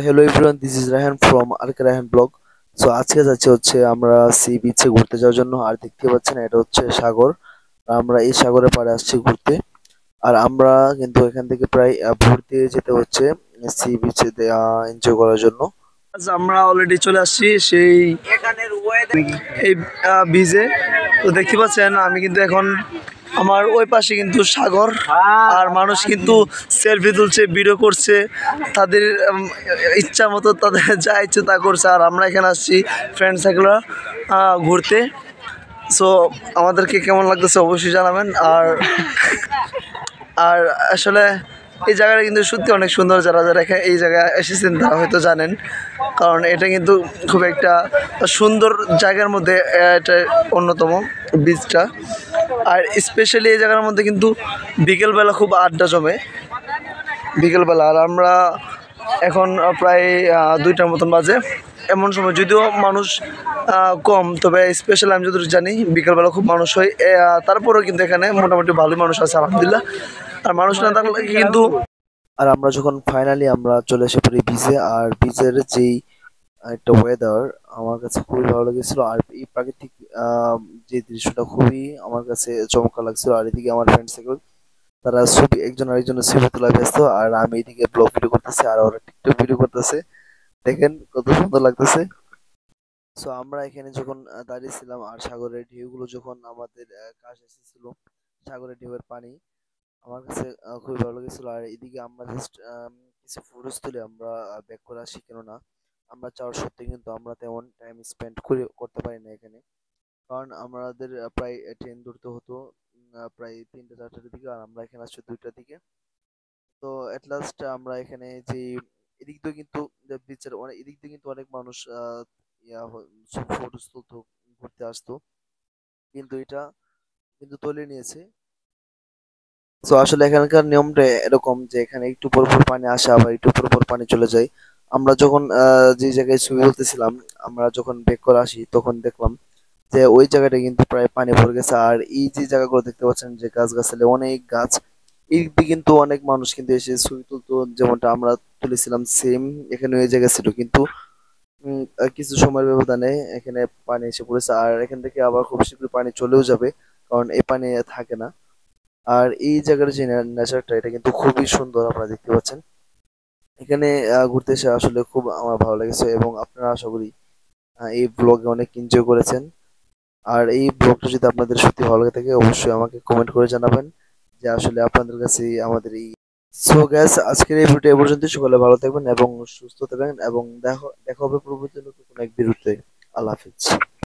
hello everyone, this is Rahan from Arka Rahan blog. আজকে যাচ্ছি হচ্ছে আমরা সি বিচে ঘুরতে যাওয়ার জন্য। আর দেখতে পাচ্ছেন এটা হচ্ছে সাগর। আমরা এই সাগরের পাড়ে আসছি ঘুরতে। আর আমরা কিন্তু এখান থেকে প্রায় ভোর দিয়ে যেতে হচ্ছে সি বিচে এনজয় করার জন্য। আজ আমরা অলরেডি চলে আসছি সেই এই বিচে। তো দেখতে পাচ্ছেন আমি কিন্তু এখন আমার ওই পাশে কিন্তু সাগর, আর মানুষ কিন্তু সেলফি তুলছে, ভিডিও করছে, তাদের ইচ্ছা মতো তাদের যা ইচ্ছে তা করছে। আর আমরা এখানে আসছি ফ্রেন্ড সার্কেল ঘুরতে। সো আমাদেরকে কেমন লাগতেছে অবশ্যই জানাবেন। আর আর আসলে এই জায়গাটা কিন্তু সত্যি অনেক সুন্দর। যারা যারা এই জায়গায় এসেছেন তারা হয়তো জানেন, কারণ এটা কিন্তু খুব একটা সুন্দর জায়গার মধ্যে এটা অন্যতম বিচটা। আর স্পেশালি এই জায়গার মধ্যে কিন্তু বিকেলবেলা খুব আড্ডা জমে বিকেলবেলা। আর আমরা এখন প্রায় 2টার মতন বাজে, এমন সময় যদিও মানুষ কম, তবে স্পেশালি আমি যতটুকু জানি বিকেলবেলা খুব মানুষ হয়। তারপরেও কিন্তু এখানে মোটামুটি ভালোই মানুষ আছে আলহামদুলিল্লাহ। আর মানুষ না থাকলে কিন্তু আর আমরা যখন ফাইনালি আমরা চলে এসে পড়ি বিচে, আর বিচের যেই একটা ওয়েদার আমার কাছে খুবই ভালো লেগেছিল। আর এই প্রাকৃতিক যে দৃশ্যটা খুবই আমার কাছে চমৎকার লাগছিল। আর এদিকে আমার ফ্রেন্ড সার্কেল তারা ছবি একজন আরেকজনের ছবি তোলা ব্যস্ত, আর আমি এদিকে ব্লগ ভিডিও করতেছি আর ওরা টিকটক ভিডিও করতেছে। দেখেন কত সুন্দর লাগতেছে। আমরা এখানে যখন দাঁড়িয়েছিলাম আর সাগরের ঢেউগুলো যখন আমাদের কাছে এসেছিল, সাগরের ঢেউয়ের পানি আমার কাছে খুবই ভালো লেগেছিল। আর এদিকে আমরা জাস্ট কিছু ফটোস তুলে আমরা ব্যাক করে আসি, কেননা আমরা চাওয়ার সত্ত্বেও কিন্তু আমরা তেমন টাইম স্পেন্ড করতে পারি না এখানে। কারণ আমাদের প্রায় ট্রেন ধরতে হতো প্রায় 3টা 4টার দিকে, আর আমরা এখানে আসছি 2টার দিকে। তো এট লাস্ট আমরা এখানে যে এদিক দিয়ে কিন্তু বিচের অনেক এদিক দিয়ে কিন্তু অনেক মানুষ ফটোস তুলতো, ঘুরতে আসতো, কিন্তু এটা কিন্তু তুলে নিয়েছে। আসলে এখানকার নিয়মটা এরকম যে এখানে একটু পর পর পানি আসে, আবার একটু পর পর পানি চলে যায়। আমরা যখন যে জায়গায় সুইমিং করতেছিলাম, আমরা যখন বেক করে আসি তখন দেখলাম যে ওই জায়গাটা কিন্তু প্রায় পানি ভরে গেছে। আর এই যে জায়গাগুলো দেখতে পাচ্ছেন যে গাছ গাছালি অনেক গাছ, এই দিকে কিন্তু অনেক মানুষ কিন্তু এসে ছবি তুলতো, যেমনটা আমরা তুলেছিলাম সেম এখানে ওই জায়গা ছিল। কিন্তু কিছু সময়ের ব্যবধানে এখানে পানি এসে পড়েছে, আর এখান থেকে আবার খুব শীঘ্রই পানি চলেও যাবে, কারণ এই পানি থাকে না। আর এই জায়গার যে নেচারটা এটা কিন্তু খুবই সুন্দর, আপনারা দেখতে পাচ্ছেন। এখানে ঘুরতে এসে আসলে খুব আমার ভালো লেগেছে, এবং আপনারা আশা করি এই ব্লগে অনেক এনজয় করেছেন। আর এই ব্লগটা যদি আপনাদের সত্যি ভালো লাগে থাকে অবশ্যই আমাকে কমেন্ট করে জানাবেন যে আসলে আপনাদের কাছে আমাদের এই। সো গ্যাস, আজকের এই ভিডিও এ পর্যন্ত। সকলে ভালো থাকবেন এবং সুস্থ থাকবেন, এবং দেখা হবে পরবর্তী নতুন কোনো এক ভিডিওতে। আল্লাহ হাফিজ।